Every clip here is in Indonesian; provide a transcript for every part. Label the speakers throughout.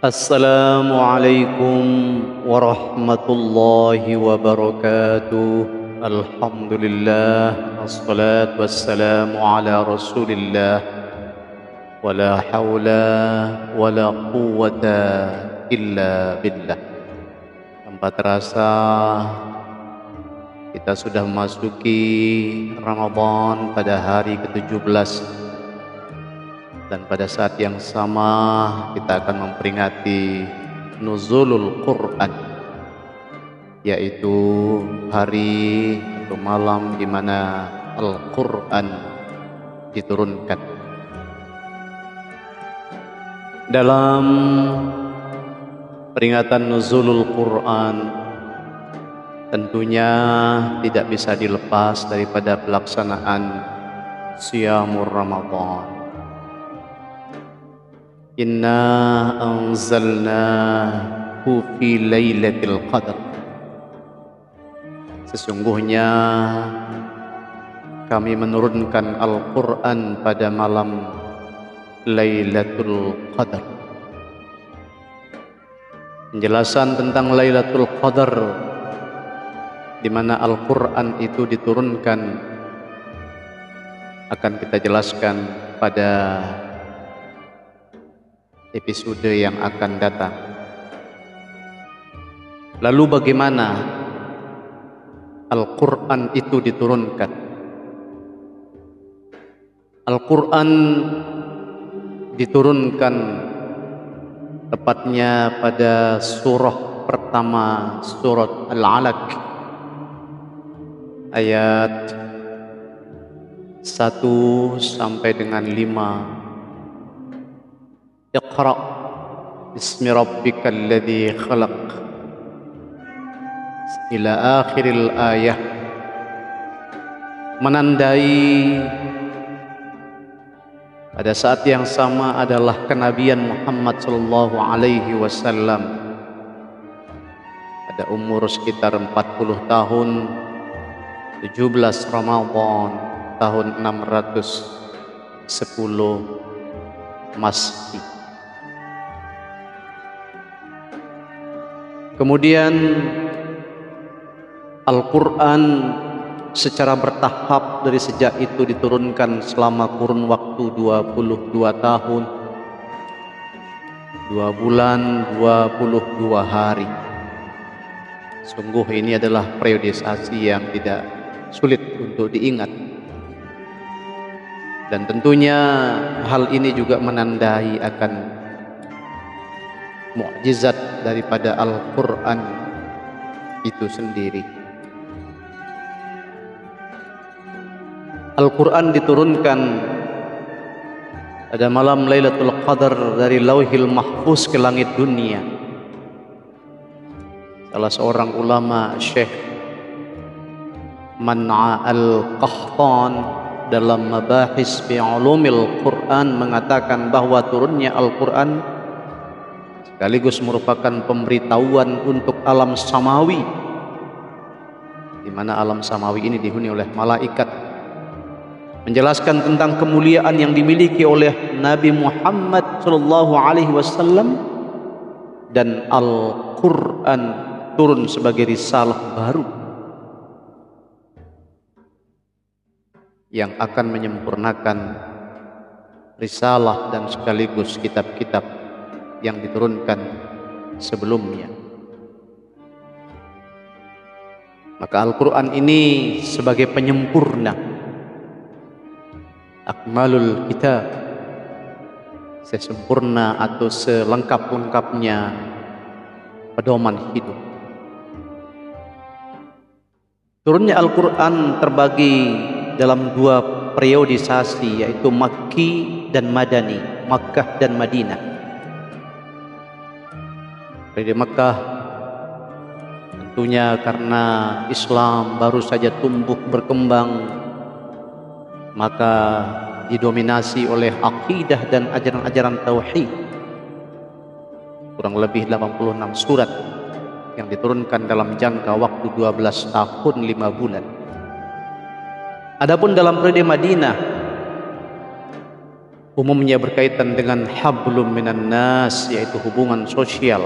Speaker 1: Assalamualaikum warahmatullahi wabarakatuh. Alhamdulillah, wassalatu wassalamu ala rasulillah, wala hawla wala quwwata illa billah. Tanpa terasa kita sudah memasuki Ramadan pada hari ke-17, dan pada saat yang sama kita akan memperingati nuzulul Quran, yaitu hari atau malam di mana Al-Quran diturunkan. Dalam peringatan nuzulul Quran, tentunya tidak bisa dilepas daripada pelaksanaan Siyamur Ramadan. Inna anzalnahu fi lailatul qadar. Sesungguhnya kami menurunkan Al-Quran pada malam Lailatul Qadar. Penjelasan tentang Lailatul Qadar, di mana Al-Quran itu diturunkan, akan kita jelaskan pada episode yang akan datang. Lalu bagaimana Al-Quran itu diturunkan? Al-Quran diturunkan tepatnya pada surah pertama, surat Al-Alaq, ayat 1 sampai dengan 5. Iqra bismi rabbikal ladzi khalaq ila akhiril ayah, menandai pada saat yang sama adalah kenabian Muhammad sallallahu alaihi wasallam pada umur sekitar 40 tahun, 17 Ramadan tahun 610 Masehi. Kemudian Al-Quran secara bertahap dari sejak itu diturunkan selama kurun waktu 22 tahun, 2 bulan, 22 hari. Sungguh ini adalah periodisasi yang tidak sulit untuk diingat. Dan tentunya hal ini juga menandai akan mukjizat daripada Al-Quran itu sendiri. Al-Quran diturunkan pada malam Lailatul Qadar dari Lauhil Mahfuz ke langit dunia. Salah seorang ulama, Syekh Man'a Al-Qahtan, dalam mabahis fi ulumil Quran mengatakan bahwa turunnya Al-Quran sekaligus merupakan pemberitahuan untuk alam samawi, di mana alam samawi ini dihuni oleh malaikat, menjelaskan tentang kemuliaan yang dimiliki oleh Nabi Muhammad sallallahu alaihi wasallam, dan Al-Quran turun sebagai risalah baru yang akan menyempurnakan risalah dan sekaligus kitab-kitab yang diturunkan sebelumnya. Maka Al-Quran ini sebagai penyempurna, akmalul kitab, sesempurna atau selengkap-lengkapnya pedoman hidup. Turunnya Al-Quran terbagi dalam 2 periodisasi, yaitu Makki dan Madani, Makkah dan Madinah. Periode Makkah tentunya karena Islam baru saja tumbuh berkembang, maka didominasi oleh akidah dan ajaran-ajaran tauhid. Kurang lebih 86 surat yang diturunkan dalam jangka waktu 12 tahun 5 bulan. Adapun dalam periode Madinah, umumnya berkaitan dengan hablum minan nas, yaitu hubungan sosial,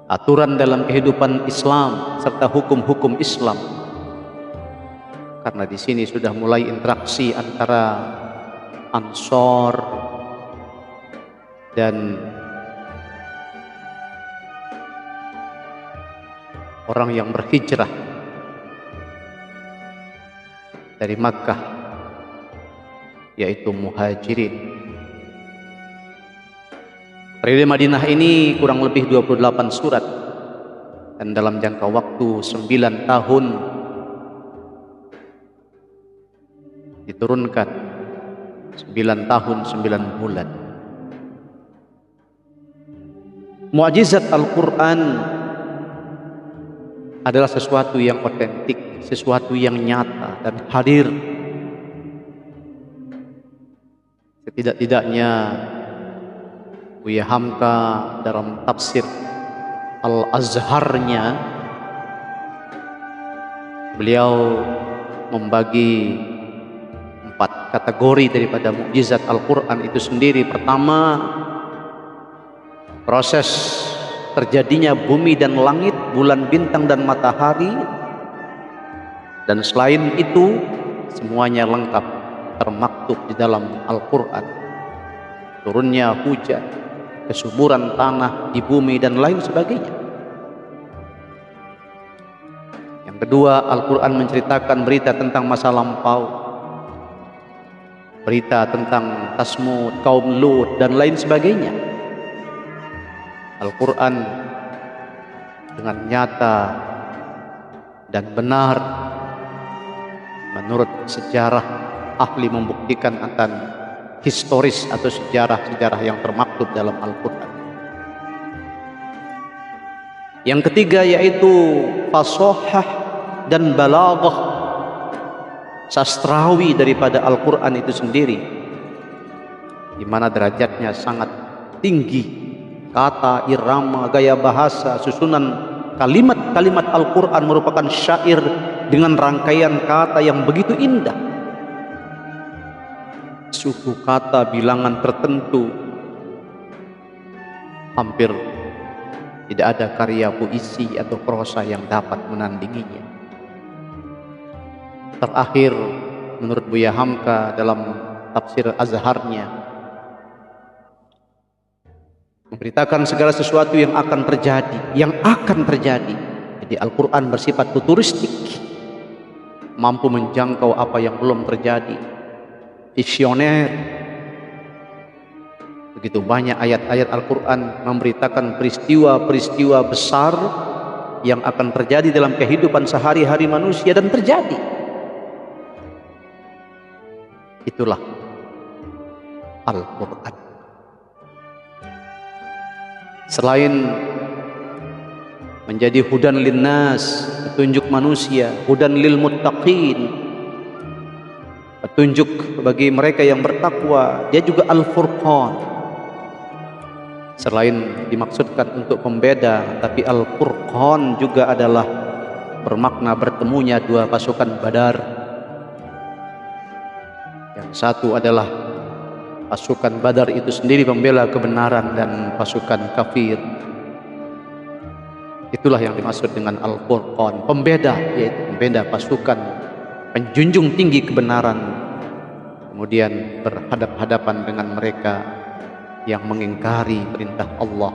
Speaker 1: aturan dalam kehidupan Islam serta hukum-hukum Islam. Karena di sini sudah mulai interaksi antara Ansor dan orang yang berhijrah dari Makkah, yaitu Muhajirin. Periode Madinah ini kurang lebih 28 surat, dan dalam jangka waktu 9 tahun diturunkan, 9 tahun 9 bulan. Mukjizat Al-Quran adalah sesuatu yang otentik, sesuatu yang nyata dan hadir. Setidak-tidaknya Buya Hamka dalam tafsir Al-Azharnya, beliau membagi 4 kategori daripada mukjizat Al-Quran itu sendiri. Pertama, proses terjadinya bumi dan langit, bulan, bintang, dan matahari. Dan selain itu, semuanya lengkap termaktub di dalam Al-Quran. Turunnya hujan, kesuburan tanah di bumi, dan lain sebagainya. Yang kedua, Al-Quran menceritakan berita tentang masa lampau, berita tentang Tasmud, kaum Lut, dan lain sebagainya. Al-Quran dengan nyata dan benar menurut sejarah ahli membuktikan akan historis atau sejarah-sejarah yang termaktub dalam Al-Quran. Yang ketiga yaitu fasahah dan balaghah, sastrawi daripada Al-Quran itu sendiri, di mana derajatnya sangat tinggi. Kata, irama, gaya bahasa, susunan kalimat-kalimat Al-Quran merupakan syair dengan rangkaian kata yang begitu indah. Suku kata bilangan tertentu, hampir tidak ada karya puisi atau prosa yang dapat menandinginya. Terakhir, menurut Buya Hamka dalam tafsir Azharnya, memberitakan segala sesuatu yang akan terjadi, Jadi Al-Quran bersifat futuristik, mampu menjangkau apa yang belum terjadi, visioner. Begitu banyak ayat-ayat Al-Quran memberitakan peristiwa-peristiwa besar yang akan terjadi dalam kehidupan sehari-hari manusia, dan terjadi. Itulah Al-Quran. Selain menjadi hudan linnas, petunjuk manusia, hudan lil muttaqin, petunjuk bagi mereka yang bertakwa, dia juga Al-Furqan. Selain dimaksudkan untuk pembeda, tapi Al-Furqan juga adalah bermakna bertemunya 2 pasukan Badar. Yang satu adalah pasukan Badar itu sendiri membela kebenaran, dan pasukan kafir. Itulah yang dimaksud dengan Al-Furqan, pembeda, yaitu pembeda pasukan penjunjung tinggi kebenaran, kemudian berhadap-hadapan dengan mereka yang mengingkari perintah Allah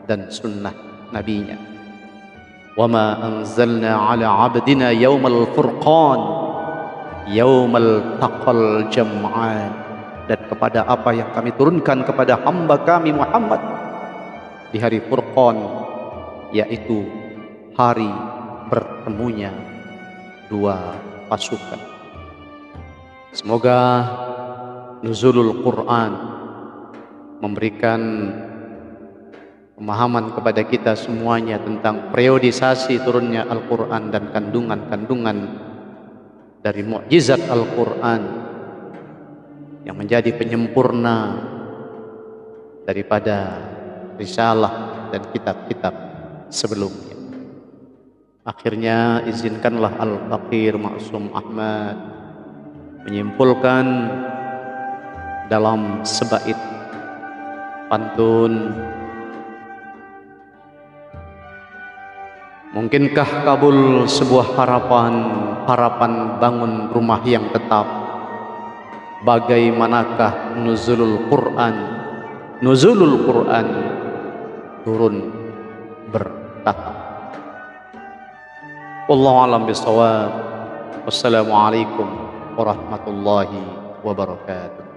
Speaker 1: dan sunnah nabinya. Wa ma anzalna ala abdina yaumal furqan yaumal taqal jam'an. Dan kepada apa yang kami turunkan kepada hamba kami Muhammad di hari Furqan, yaitu hari bertemunya 2 pasukan. Semoga nuzulul Quran memberikan pemahaman kepada kita semuanya tentang periodisasi turunnya Al-Quran dan kandungan-kandungan dari mukjizat Al-Quran yang menjadi penyempurna daripada risalah dan kitab-kitab sebelumnya. Akhirnya izinkanlah Al-Faqir Ma'sum Ahmad menyimpulkan dalam sebait pantun. Mungkinkah kabul sebuah harapan bangun rumah yang tetap? Bagaimanakah nuzulul Quran turun bertatap? Wallahu a'lam bishawab. Wassalamualaikum warahmatullahi wabarakatuh.